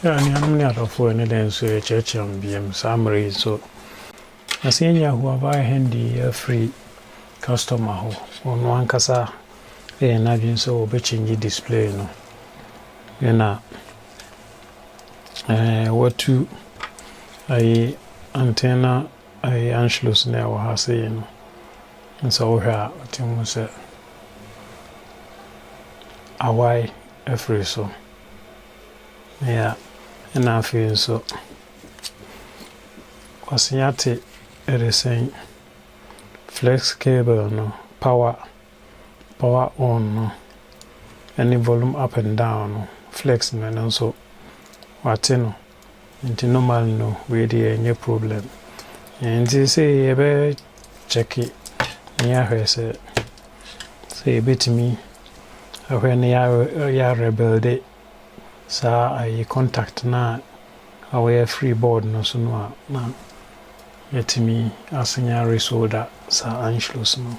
Yani hamni atofo ne den so churchill biem summary so asenya who buy handy free customer ho ono ankasa na dwen so obe change display no na watu ai antenna ai anschluss na wo ha say no nso wo hwa timu se awai free so yeah na afei so kwasiate eresen flex cable no power on no any volume up and down no flex no so wate no nti normal no we dey any problem nti say ebe check it ya hwese say betimi ahwe ya rebuild sa ai contact na our free board no so no na yetimi asenya resolder sa anschluss no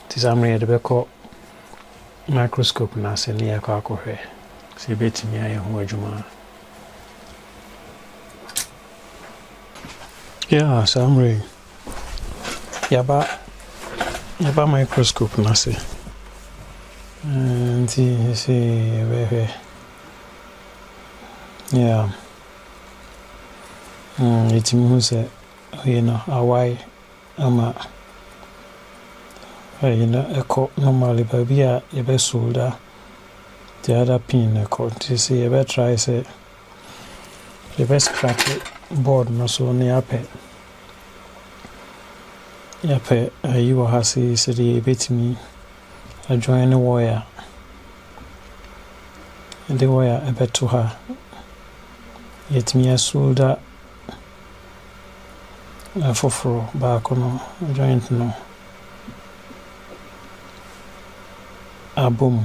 tisamre de beko microscope na se ne yakwakohwe se betimi aye ho adwuma yeah samre yaba microscope na se nti se wewe yeah yetimi hu se awai ama echo normally baby a ebe solder the other pin echo to see ebe try say ebe scratch board no so ne yape you has say the betimi a join the wire and the wire ebe to her yetimi a solder foforo back no joint no abom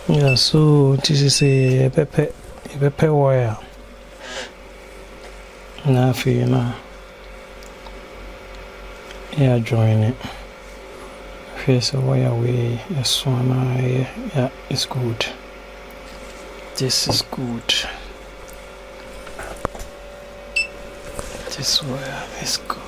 yeah so this is a pepe wire na fi na yeah join it face wire way so na yeah it's good, this is good, this wire is good.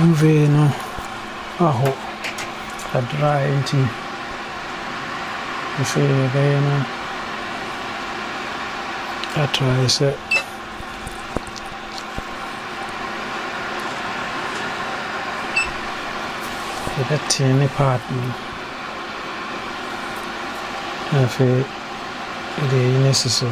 duvet no aho adry into if yɛbɛyɛ no atry sɛ yɛbɛtee ne part no afei yɛde ayi no asi so.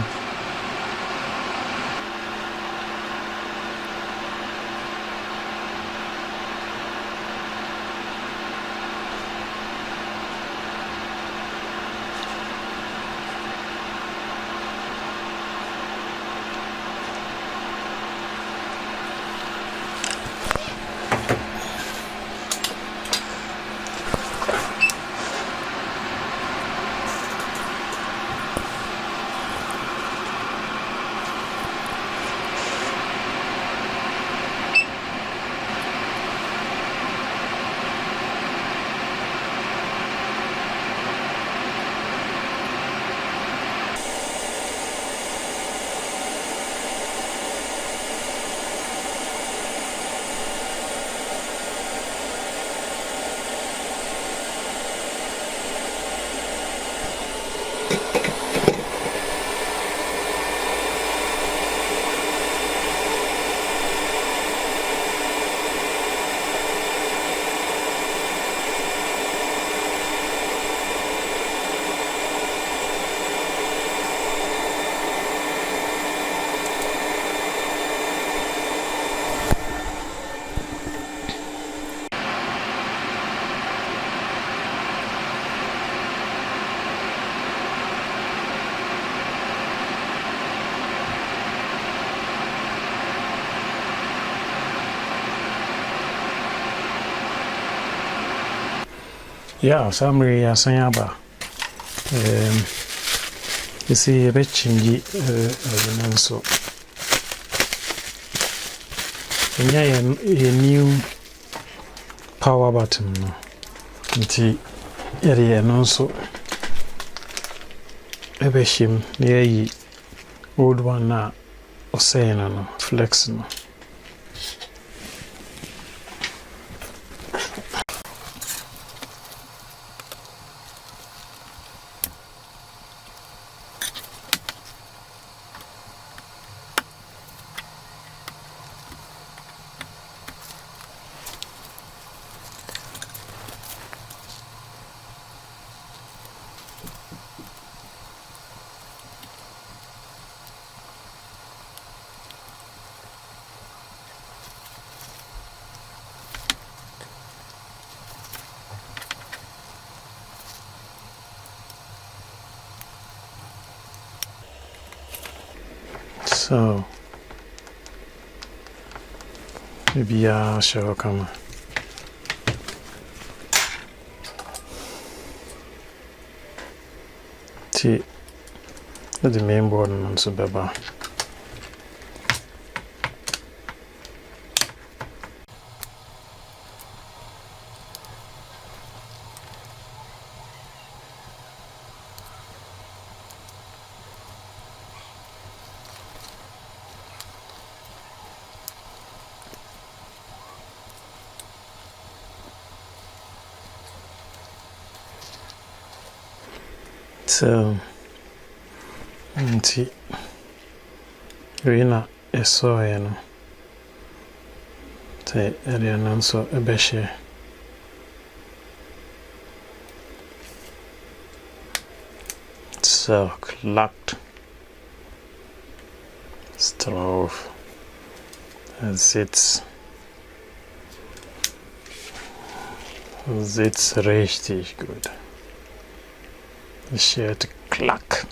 Yeah, summary asan aba. You see a bit chingy so a new power button no. Nti area no so ebe shim near old one na o say no flex no. So maybe I'll show come. See the main board and so baba. So, nti Rina eso no te area nan so ebehye so locked stove as it's richtig gut. Shit clack.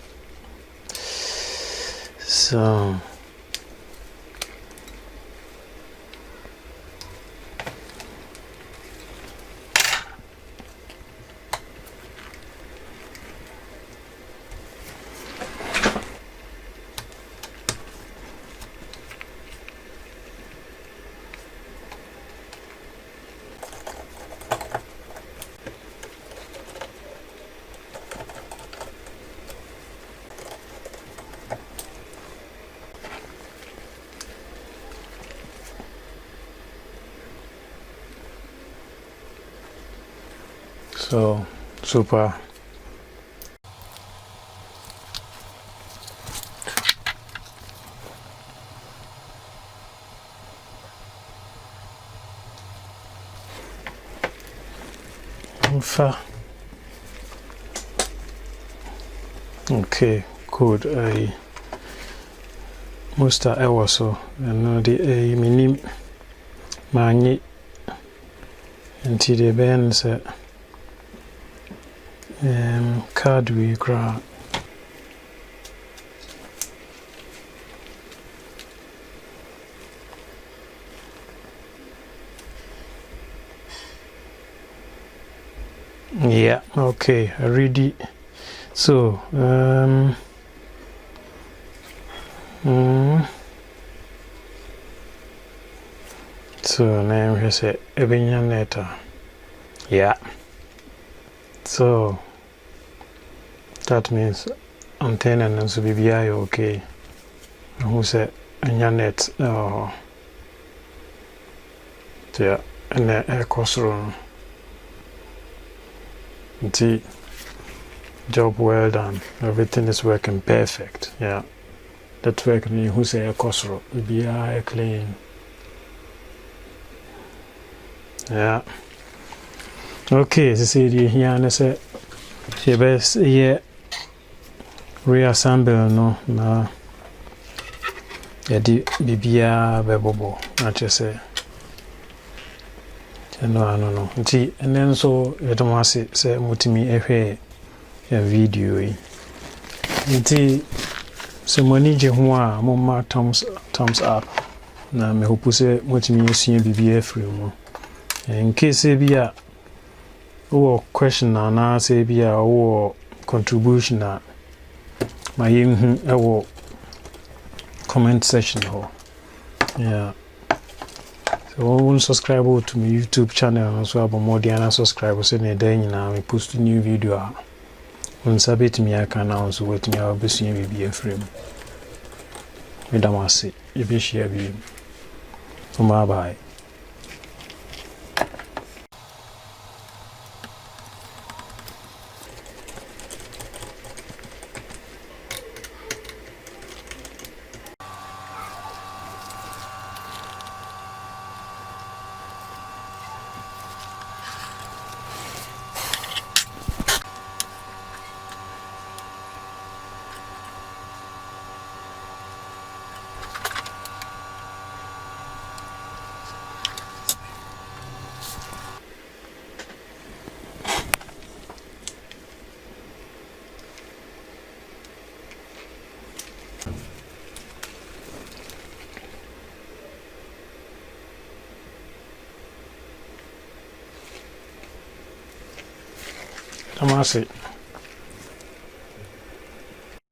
So So super. Okay, good. Musta ewo so no the minim manyi nti de ben se card we cra yeah, okay, ready. So so name he say ebenya neta. Yeah, so that means antenna and so BBI okay. Who said net yeah, and a cost room. Job well done. Everything is working perfect. Yeah. That working who say a cost room. BBI clean. Yeah. Okay, so see the here and say the best yeah reassemble no na yadi bibia bebobo na say no nti enen so yetomase say mutimi ehwe ya video yi nti se moni je ho a momma thumbs up na me hope say mutimi esua bibia free mu in case bia or question na say bia or contribution na my our comment section ho. Yeah, so one subscribe to my YouTube channel and also about more than subscribers in a day now we post a new video on sabit me I can also wait me I'll be seeing you be a frame with a massy if you share view. Bye. I'm